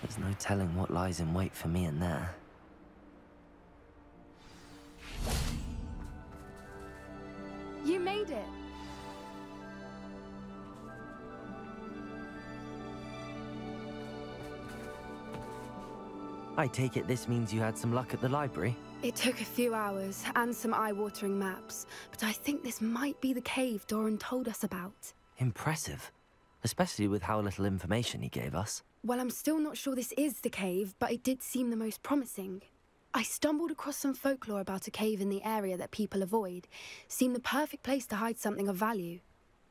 There's no telling what lies in wait for me in there. You made it! I take it this means you had some luck at the library? It took a few hours and some eye-watering maps, but I think this might be the cave Doran told us about. Impressive. Especially with how little information he gave us. Well, I'm still not sure this is the cave, but it did seem the most promising. I stumbled across some folklore about a cave in the area that people avoid. Seemed the perfect place to hide something of value.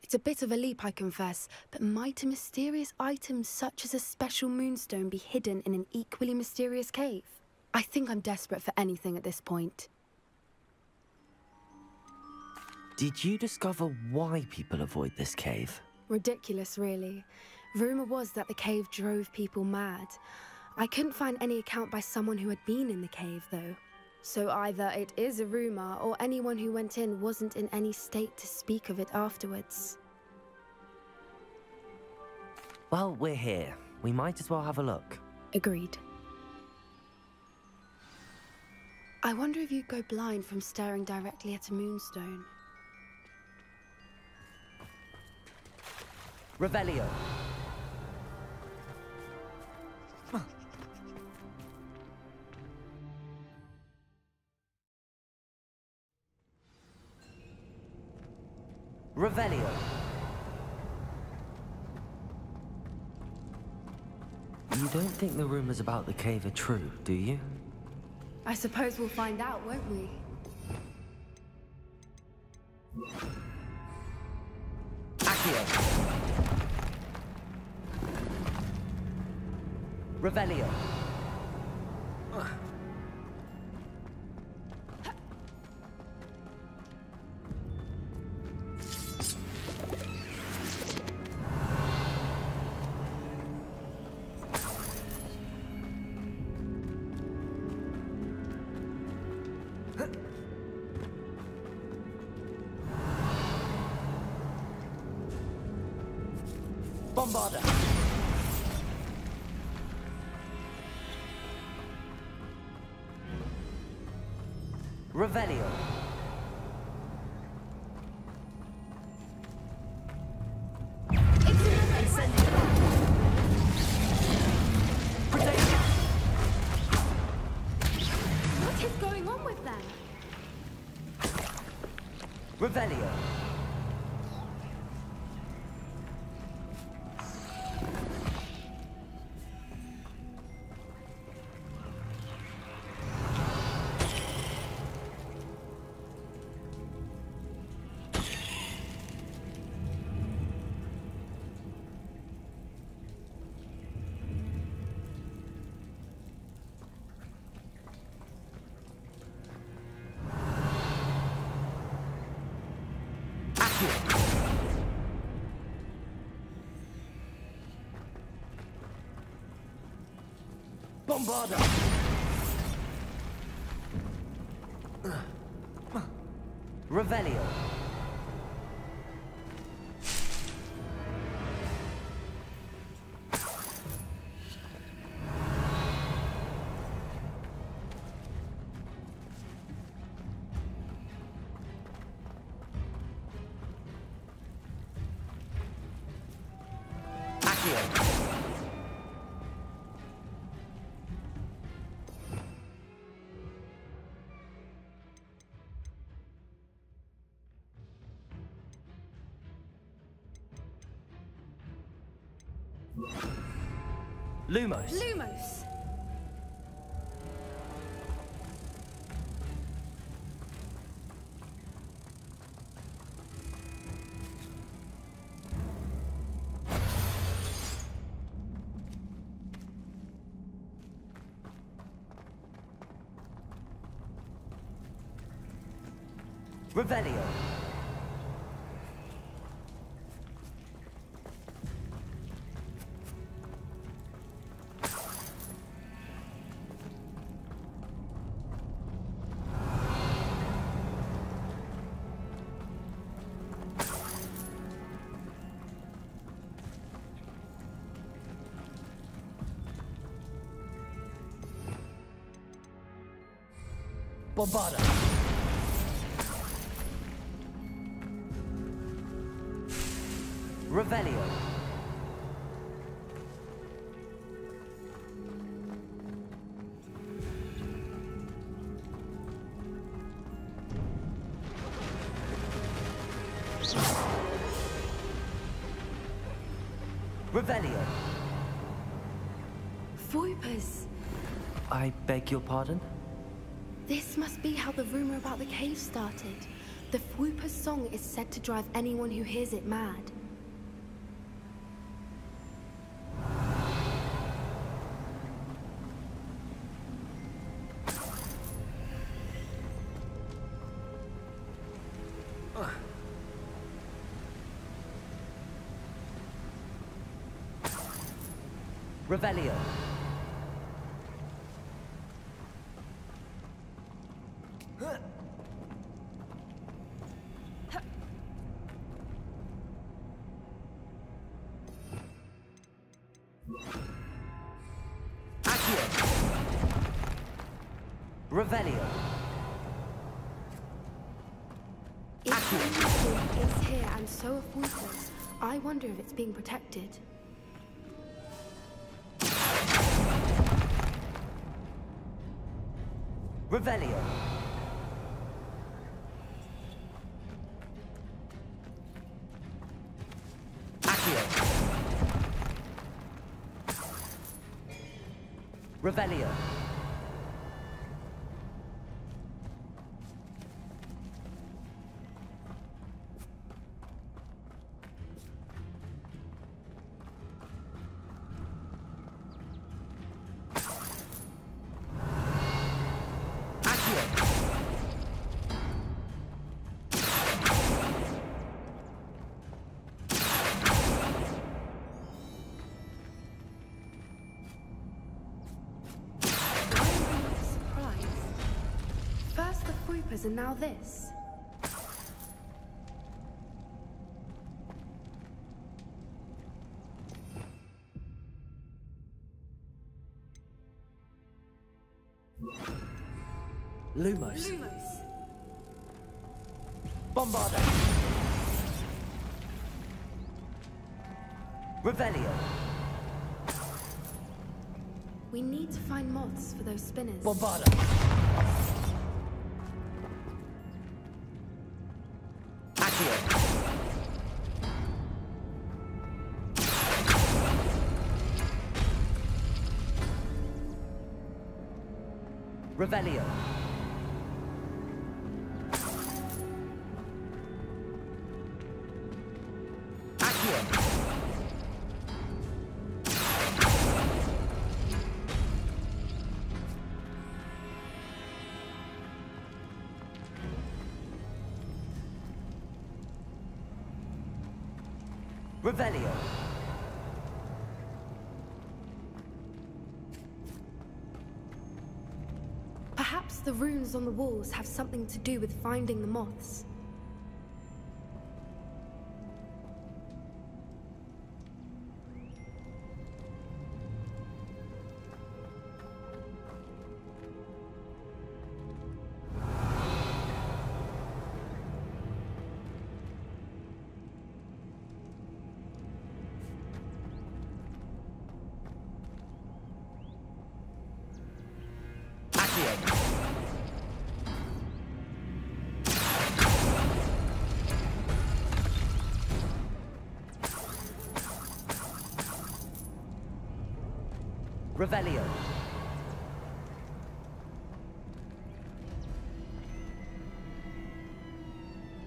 It's a bit of a leap, I confess, but might a mysterious item such as a special moonstone be hidden in an equally mysterious cave? I think I'm desperate for anything at this point. Did you discover why people avoid this cave? Ridiculous, really. Rumor was that the cave drove people mad. I couldn't find any account by someone who had been in the cave, though. So either it is a rumor, or anyone who went in wasn't in any state to speak of it afterwards. Well, we're here. We might as well have a look. Agreed. I wonder if you'd go blind from staring directly at a moonstone. Revelio. Revelio. You don't think the rumors about the cave are true, do you? I suppose we'll find out, won't we? Accio. Revelio. Bombarda. Revelio. What is going on with them? Revelio. Bombarda. Revelio. Accio. Lumos. Lumos! Revelio. Bombarda. Revelio. Revelio. Voipers. I beg your pardon? This must be how the rumor about the cave started. The Voipers' song is said to drive anyone who hears it mad. Revelio. Revelio. If the Initiate is here and so are Voipers, I wonder if it's being protected. Revelio. Accio. Revelio. And now this. Lumos. Bombarda. Revelio. We need to find moths for those spinners. Bombarda. Revelio. Accio. Revelio. Perhaps the runes on the walls have something to do with finding the moths. Revelio.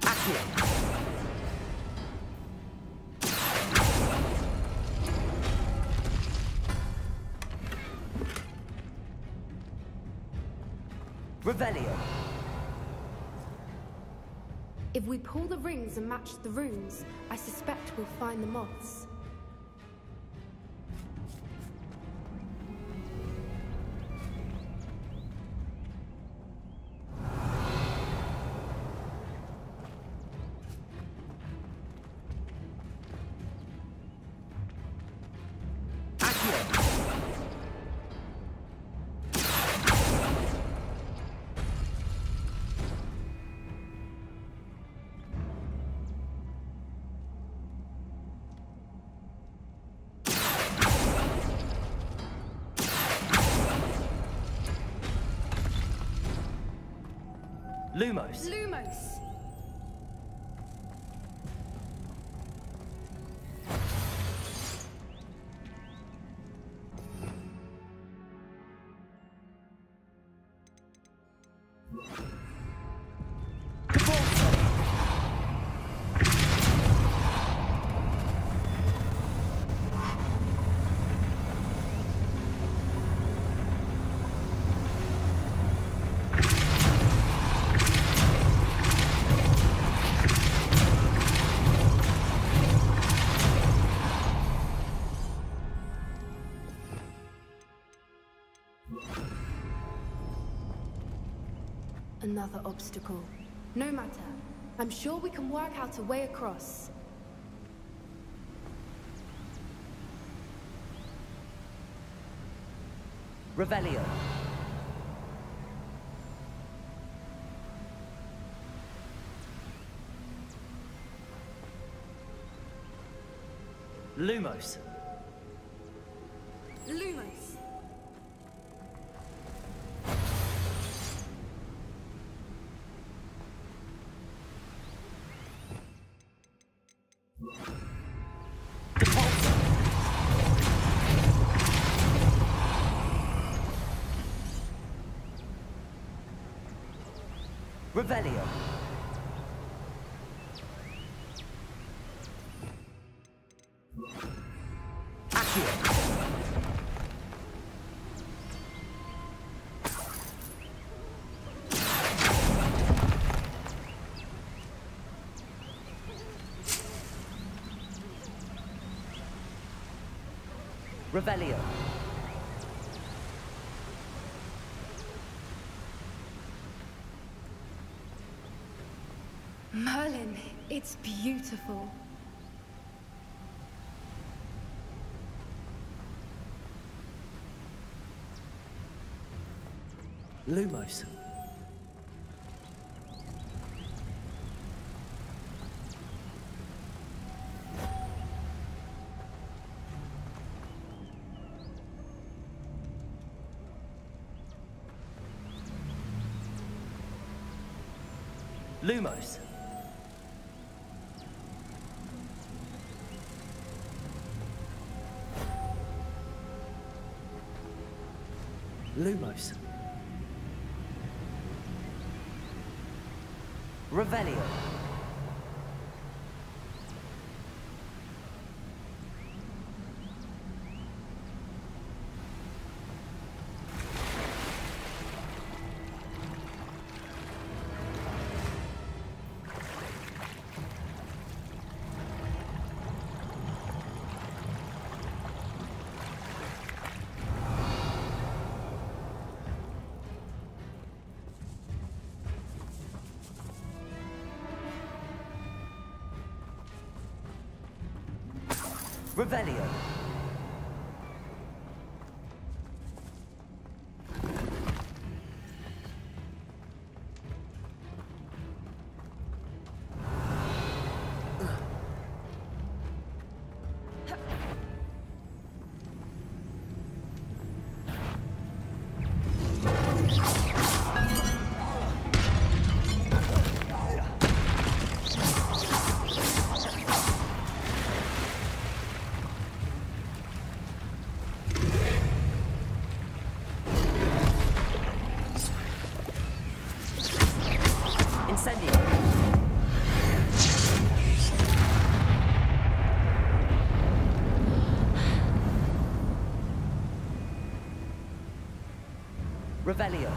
Accio. Revelio. If we pull the rings and match the runes, I suspect we'll find the moths. Lumos. Lumos! Another obstacle. No matter. I'm sure we can work out a way across. Revelio. Lumos. Lumos! Revelio. Accio. Revelio. Merlin, it's beautiful. Lumos. Lumos. Lumos. Revelio. Revelio. Revelio.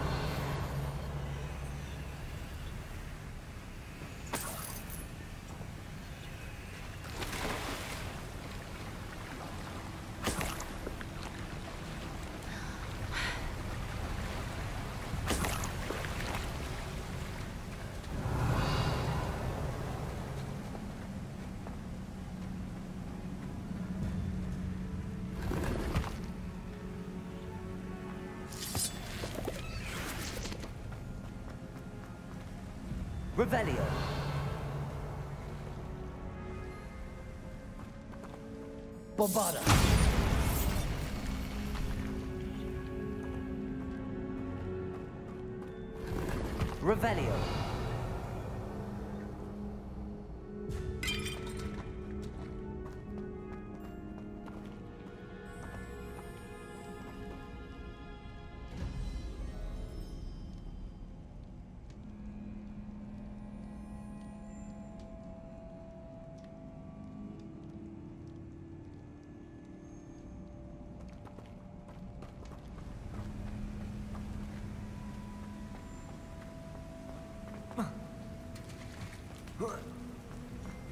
Revelio. Bombada. Revelio.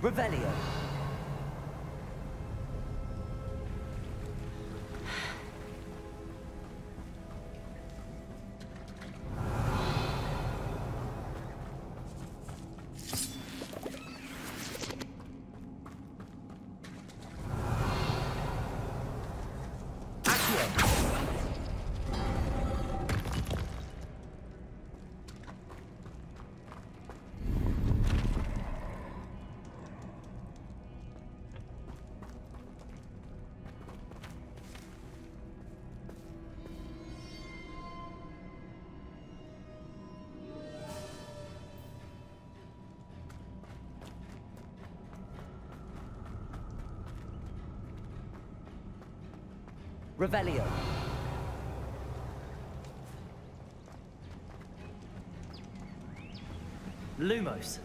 Revelio. Revelio. Lumos.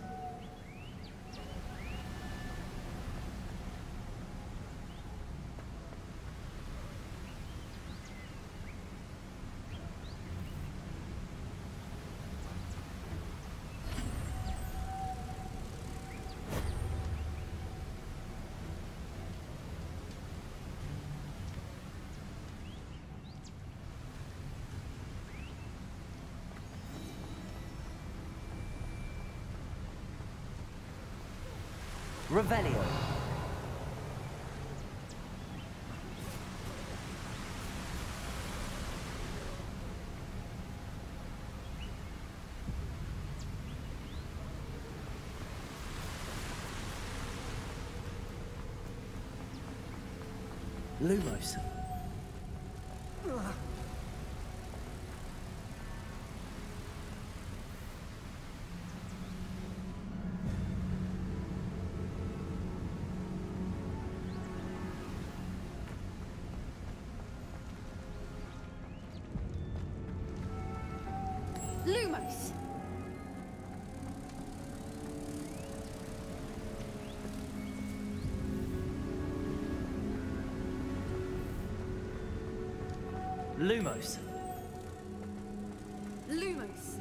Revelio. Lumos. Lumos! Lumos. Lumos!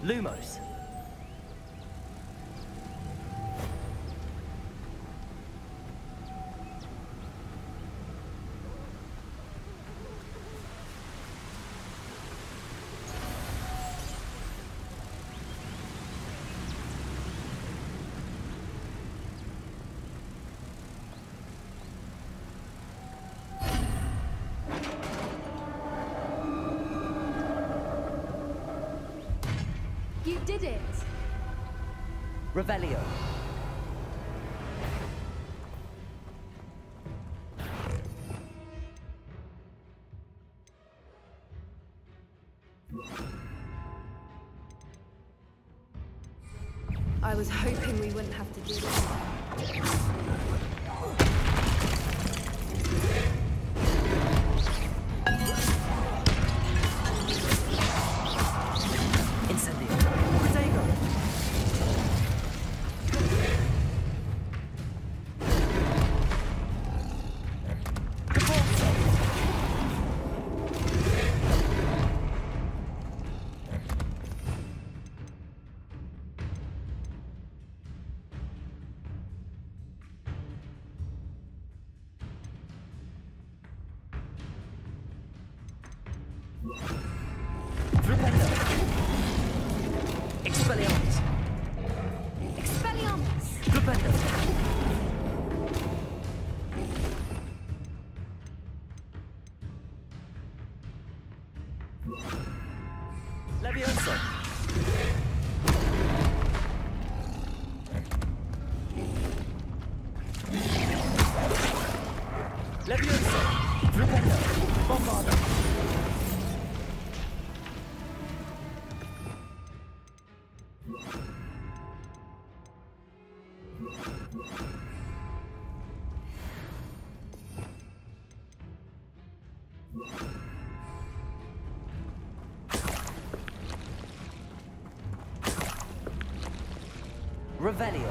Lumos. You did it! Revelio. I was hoping we wouldn't have to do this. Expelliarmus! Leviosa! Leviosa! Flipendo! Bombarda! Revelio.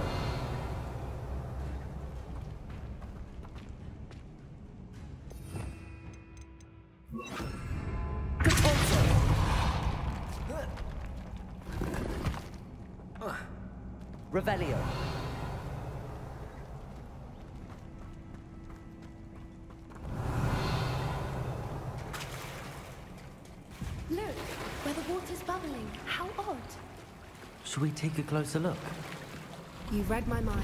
Revelio. Look, where the water's bubbling. How odd. Should we take a closer look? You read my mind.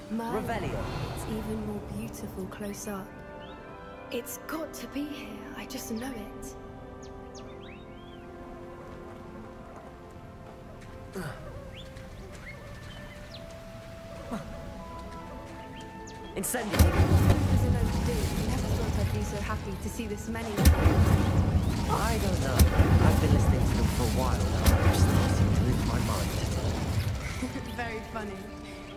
Revelio. It's even more beautiful close up. It's got to be here. I just know it. Incendio. There's a note to do. I never thought I'd be so happy to see this many. I don't know. I've been listening to them for a while now. I'm just starting to lose my mind. Very funny.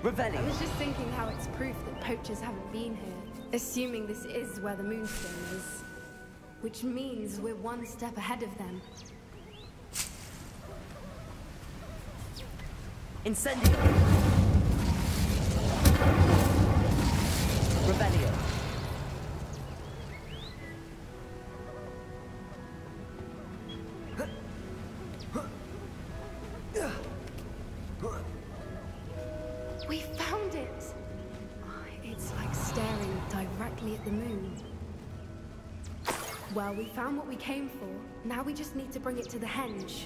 Revelio. I was just thinking how it's proof that poachers haven't been here, assuming this is where the moonstone is. Which means we're one step ahead of them. Incendio. Revelio. We found it! It's like staring directly at the moon. Well, we found what we came for. Now we just need to bring it to the henge.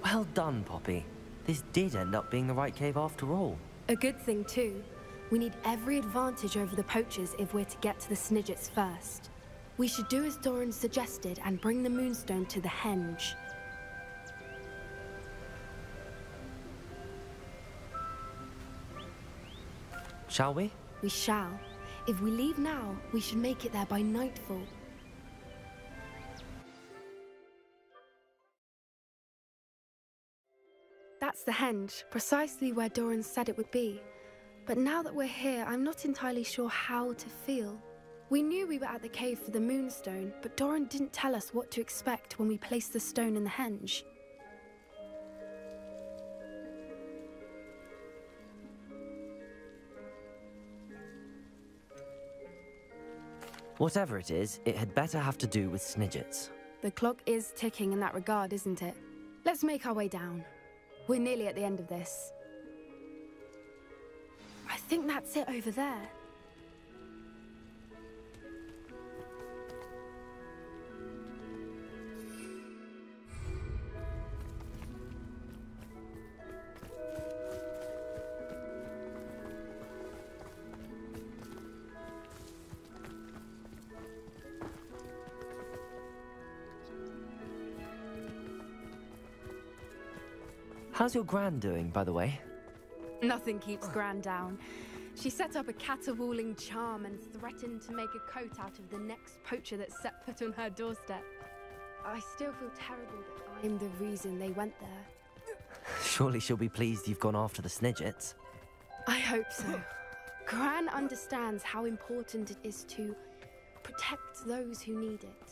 Well done, Poppy. This did end up being the right cave after all. A good thing, too. We need every advantage over the poachers if we're to get to the Snidgets first. We should do as Doran suggested and bring the moonstone to the henge. Shall we? We shall. If we leave now, we should make it there by nightfall. That's the henge, precisely where Doran said it would be. But now that we're here, I'm not entirely sure how to feel. We knew we were at the cave for the moonstone, but Doran didn't tell us what to expect when we placed the stone in the henge. Whatever it is, it had better have to do with Snidgets. The clock is ticking in that regard, isn't it? Let's make our way down. We're nearly at the end of this. I think that's it over there. How's your Gran doing, by the way? Nothing keeps Gran down. She set up a caterwauling charm and threatened to make a coat out of the next poacher that set foot on her doorstep. I still feel terrible that I'm the reason they went there. Surely she'll be pleased you've gone after the Snidgets. I hope so. Gran understands how important it is to protect those who need it.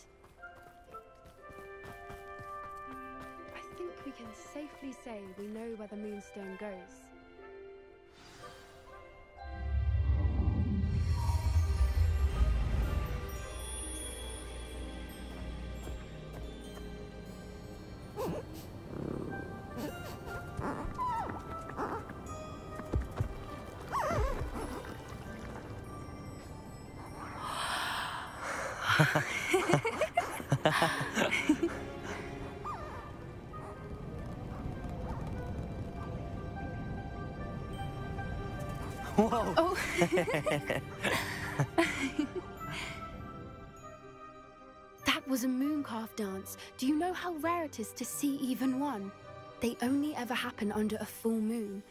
I think we can safely say we know where the moonstone goes. Whoa! Oh. That was a mooncalf dance. Do you know how rare it is to see even one? They only ever happen under a full moon.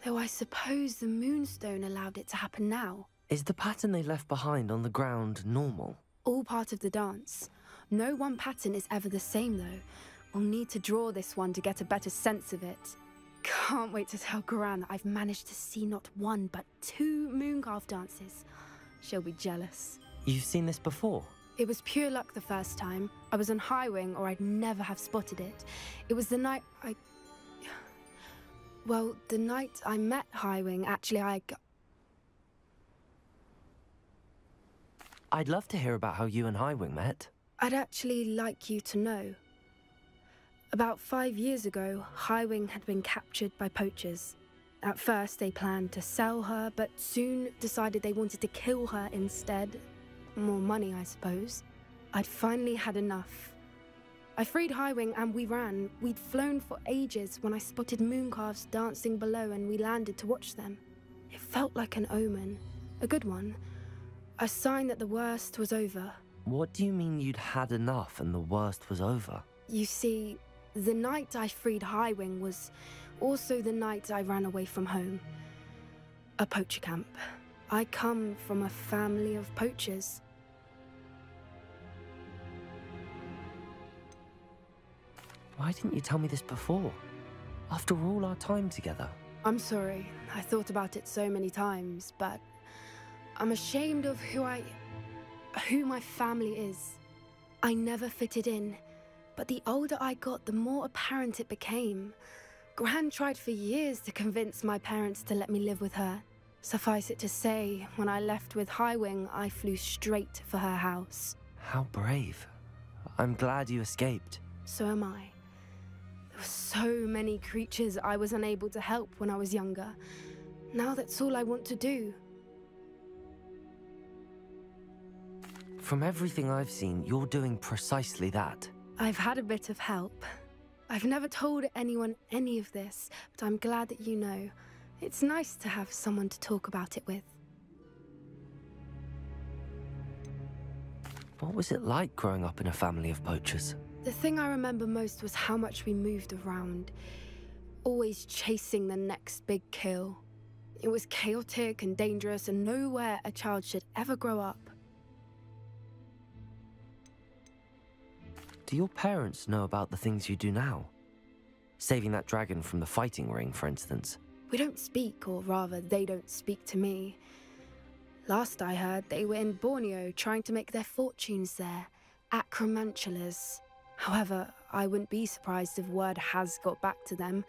Though I suppose the moonstone allowed it to happen now. Is the pattern they left behind on the ground normal? All part of the dance. No one pattern is ever the same, though. We'll need to draw this one to get a better sense of it. Can't wait to tell Gran that I've managed to see not one, but 2 mooncalf dances. She'll be jealous. You've seen this before? It was pure luck the first time. I was on Highwing, or I'd never have spotted it. It was the night Well, the night I met Highwing, actually, I'd love to hear about how you and Highwing met. I'd actually like you to know. About 5 years ago, Highwing had been captured by poachers. At first, they planned to sell her, but soon decided they wanted to kill her instead. More money, I suppose. I'd finally had enough. I freed Highwing and we ran. We'd flown for ages when I spotted mooncalves dancing below and we landed to watch them. It felt like an omen. A good one. A sign that the worst was over. What do you mean you'd had enough and the worst was over? You see, the night I freed Highwing was also the night I ran away from home. A poacher camp. I come from a family of poachers. Why didn't you tell me this before? After all our time together. I'm sorry. I thought about it so many times, but I'm ashamed of who my family is. I never fitted in, but the older I got, the more apparent it became. Gran tried for years to convince my parents to let me live with her. Suffice it to say, when I left with Highwing, I flew straight for her house. How brave. I'm glad you escaped. So am I. There were so many creatures I was unable to help when I was younger. Now that's all I want to do. From everything I've seen, you're doing precisely that. I've had a bit of help. I've never told anyone any of this, but I'm glad that you know. It's nice to have someone to talk about it with. What was it like growing up in a family of poachers? The thing I remember most was how much we moved around, always chasing the next big kill. It was chaotic and dangerous, and nowhere a child should ever grow up. Do your parents know about the things you do now? Saving that dragon from the fighting ring, for instance. We don't speak, or rather, they don't speak to me. Last I heard, they were in Borneo trying to make their fortunes there, acromantulas. However, I wouldn't be surprised if word has got back to them.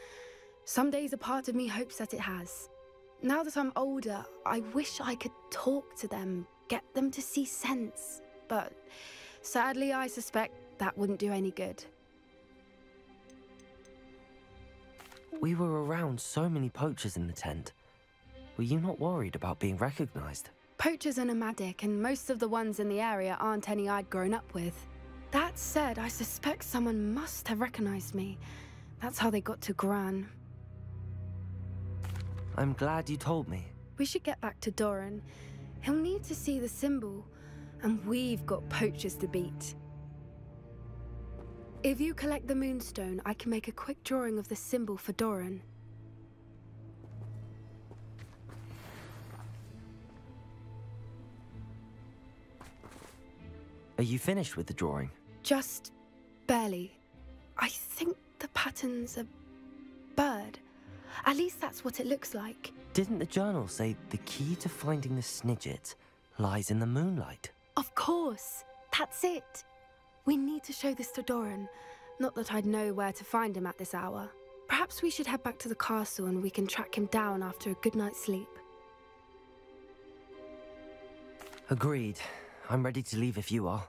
Some days a part of me hopes that it has. Now that I'm older, I wish I could talk to them, get them to see sense. But sadly, I suspect that wouldn't do any good. We were around so many poachers in the tent. Were you not worried about being recognized? Poachers are nomadic, and most of the ones in the area aren't any I'd grown up with. That said, I suspect someone must have recognized me. That's how they got to Gran. I'm glad you told me. We should get back to Doran. He'll need to see the symbol, and we've got poachers to beat. If you collect the moonstone, I can make a quick drawing of the symbol for Doran. Are you finished with the drawing? Just barely. I think the pattern's a bird. At least that's what it looks like. Didn't the journal say the key to finding the Snidget lies in the moonlight? Of course. That's it. We need to show this to Doran. Not that I'd know where to find him at this hour. Perhaps we should head back to the castle and we can track him down after a good night's sleep. Agreed. I'm ready to leave if you are.